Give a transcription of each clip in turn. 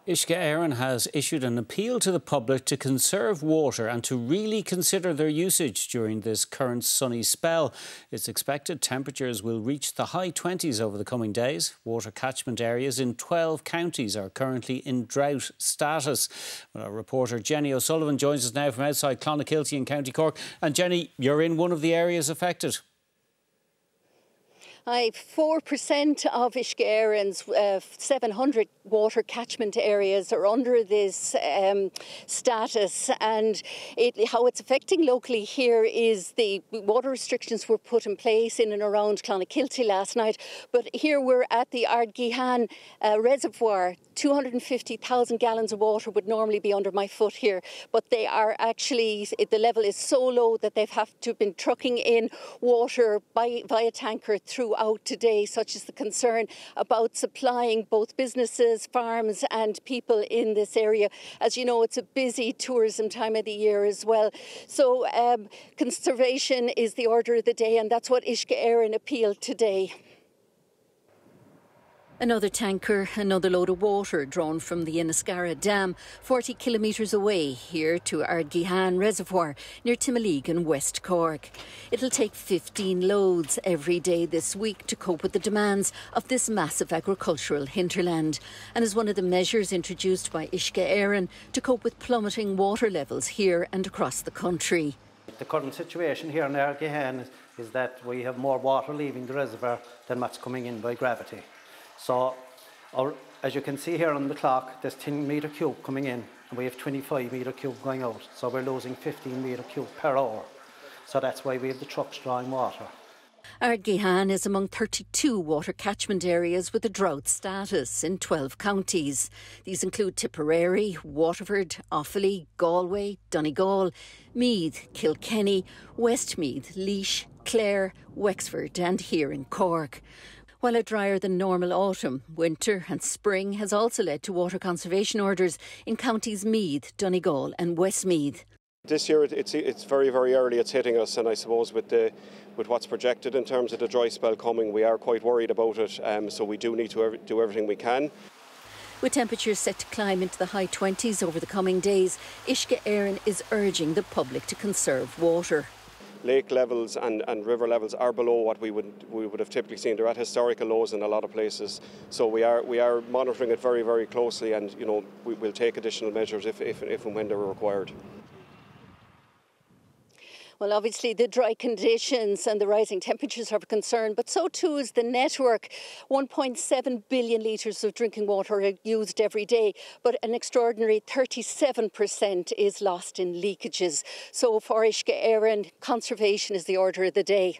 Uisce Eireann has issued an appeal to the public to conserve water and to really consider their usage during this current sunny spell. It's expected temperatures will reach the high 20s over the coming days. Water catchment areas in 12 counties are currently in drought status. Well, our reporter Jenny O'Sullivan joins us now from outside Clonakilty in County Cork. And Jenny, you're in one of the areas affected. 4% of Uisce Eireann's 700 water catchment areas are under this status, and how it's affecting locally here is the water restrictions were put in place in and around Clonakilty last night, but here we're at the Ardgihan reservoir. 250,000 gallons of water would normally be under my foot here, but they are actually, the level is so low that they've have to have been trucking in water via tanker throughout today. Such is the concern about supplying both businesses, farms and people in this area. As you know, it's a busy tourism time of the year as well. So conservation is the order of the day, and that's what Uisce Eireann appealed today. Another tanker, another load of water drawn from the Uisce Dam, 40 kilometres away here to Ardgihan Reservoir near Timoleague in West Cork. It'll take 15 loads every day this week to cope with the demands of this massive agricultural hinterland, and is one of the measures introduced by Uisce Eireann to cope with plummeting water levels here and across the country. The current situation here in Ardgihan is that we have more water leaving the reservoir than what's coming in by gravity. So, as you can see here on the clock, there's 10 metre cube coming in, and we have 25 metre cube going out. So we're losing 15 metre cube per hour. So that's why we have the trucks drawing water. Ardgihan is among 32 water catchment areas with a drought status in 12 counties. These include Tipperary, Waterford, Offaly, Galway, Donegal, Meath, Kilkenny, Westmeath, Laois, Clare, Wexford and here in Cork. While a drier than normal autumn, winter and spring has also led to water conservation orders in counties Meath, Donegal and Westmeath. This year it's very, very early it's hitting us, and I suppose with what's projected in terms of the dry spell coming, we are quite worried about it, so we do need to do everything we can. With temperatures set to climb into the high 20s over the coming days, Uisce Eireann is urging the public to conserve water. Lake levels and river levels are below what we would have typically seen. They're at historical lows in a lot of places. So we are monitoring it very, very closely, and we'll take additional measures if and when they're required. Well, obviously the dry conditions and the rising temperatures are a concern, but so too is the network. 1.7 billion litres of drinking water are used every day, but an extraordinary 37% is lost in leakages. So for Uisce Eireann, conservation is the order of the day.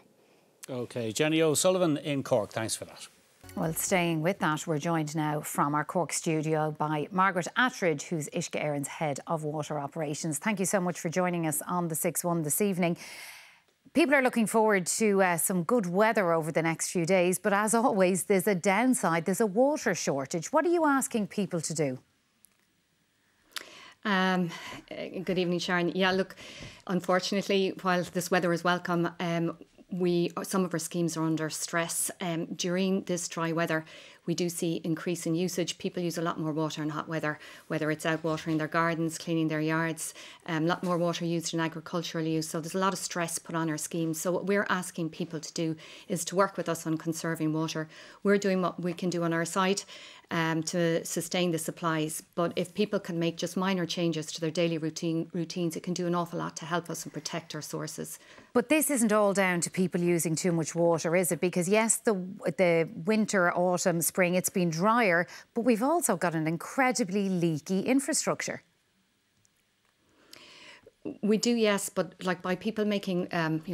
OK, Jenny O'Sullivan in Cork, thanks for that. Well, staying with that, we're joined now from our Cork studio by Margaret Attridge, who's Uisce Eireann's Head of Water Operations. Thank you so much for joining us on the 6-1 this evening. People are looking forward to some good weather over the next few days, but as always, there's a downside, there's a water shortage. What are you asking people to do? Good evening, Sharon. Yeah, look, unfortunately, while this weather is welcome, some of our schemes are under stress. During this dry weather, we do see increase in usage. People use a lot more water in hot weather, whether it's out watering their gardens, cleaning their yards, a lot more water used in agricultural use. So there's a lot of stress put on our schemes. So what we're asking people to do is to work with us on conserving water. We're doing what we can do on our side to sustain the supplies. But if people can make just minor changes to their daily routines, it can do an awful lot to help us and protect our sources. But this isn't all down to people using too much water, is it? Because yes, the winter, autumn, spring, it's been drier, but we've also got an incredibly leaky infrastructure. We do, yes, but by people making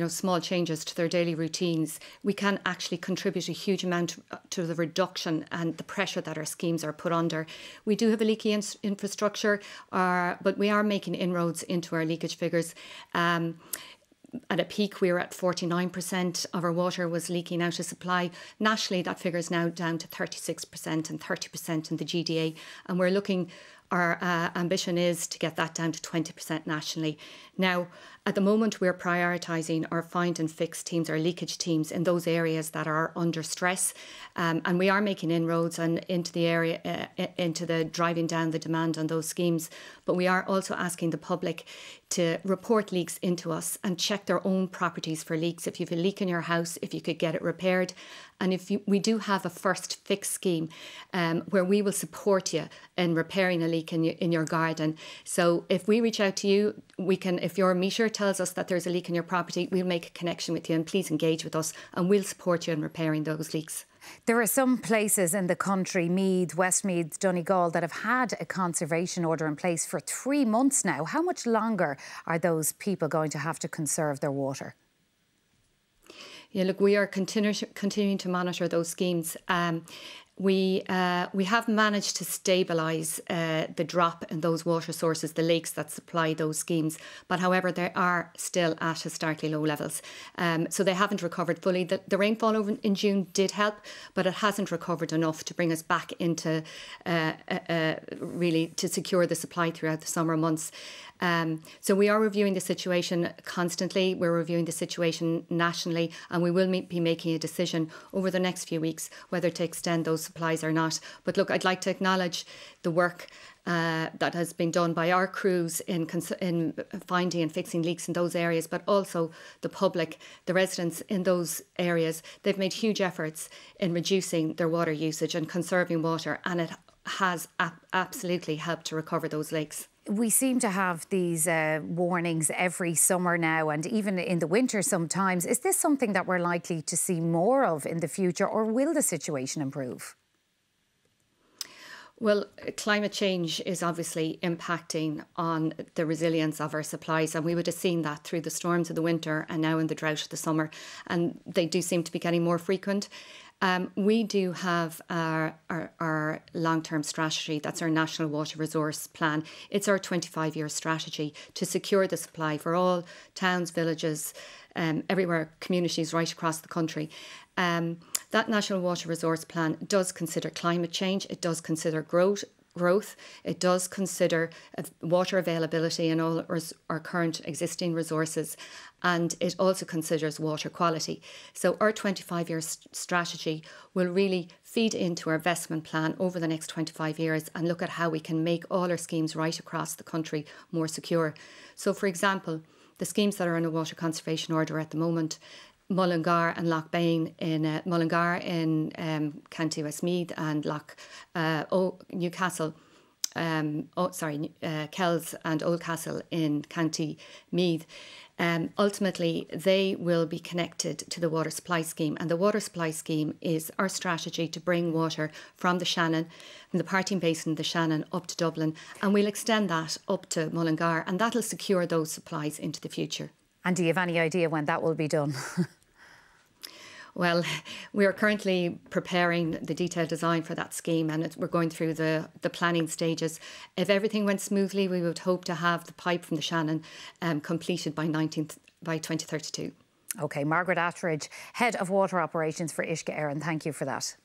small changes to their daily routines, we can actually contribute a huge amount to the reduction and the pressure that our schemes are put under. We do have a leaky infrastructure, but we are making inroads into our leakage figures. At a peak, we were at 49% of our water was leaking out of supply. Nationally, that figure is now down to 36% and 30% in the GDA. And we're looking Our ambition is to get that down to 20% nationally. Now, at the moment, we're prioritising our find and fix teams, our leakage teams in those areas that are under stress. And we are making inroads into the area, into the driving down the demand on those schemes. But we are also asking the public to report leaks into us and check their own properties for leaks. If you have a leak in your house, if you could get it repaired. And we do have a first fix scheme where we will support you in repairing a leak in your garden. So if we reach out to you, we can, if your meter tells us that there's a leak in your property, we'll make a connection with you, and please engage with us and we'll support you in repairing those leaks. There are some places in the country, Meath, Westmeath, Donegal, that have had a conservation order in place for 3 months now. How much longer are those people going to have to conserve their water? Yeah, look, we are continuing to monitor those schemes. We have managed to stabilise the drop in those water sources, the lakes that supply those schemes. But however, they are still at historically low levels. So they haven't recovered fully. The rainfall over in June did help, but it hasn't recovered enough to bring us back into really to secure the supply throughout the summer months. So we are reviewing the situation constantly. We're reviewing the situation nationally, and we will be making a decision over the next few weeks whether to extend those supplies or not. But look, I'd like to acknowledge the work that has been done by our crews in finding and fixing leaks in those areas, but also the public, the residents in those areas. They've made huge efforts in reducing their water usage and conserving water, and it has absolutely helped to recover those lakes. We seem to have these warnings every summer now, and even in the winter sometimes. Is this something that we're likely to see more of in the future, or will the situation improve? Well, climate change is obviously impacting on the resilience of our supplies, and we would have seen that through the storms of the winter and now in the drought of the summer, and they do seem to be getting more frequent. We do have our long-term strategy. That's our National Water Resource Plan. It's our 25-year strategy to secure the supply for all towns, villages, everywhere, communities right across the country. That National Water Resource Plan does consider climate change. It does consider growth. It does consider water availability in all our current existing resources, and it also considers water quality. So our 25-year strategy will really feed into our investment plan over the next 25 years and look at how we can make all our schemes right across the country more secure. So, for example, the schemes that are in a water conservation order at the moment, Mullingar and Lochbane in Mullingar in County Westmeath and Newcastle, Kells and Oldcastle in County Meath. Ultimately, they will be connected to the water supply scheme, and the water supply scheme is our strategy to bring water from the Shannon, from the Partine Basin, the Shannon, up to Dublin, and we'll extend that up to Mullingar, and that'll secure those supplies into the future. And do you have any idea when that will be done? Well, we are currently preparing the detailed design for that scheme, and we're going through the planning stages. If everything went smoothly, we would hope to have the pipe from the Shannon completed by 2032. OK, Margaret Attridge, Head of Water Operations for Uisce Eireann, thank you for that.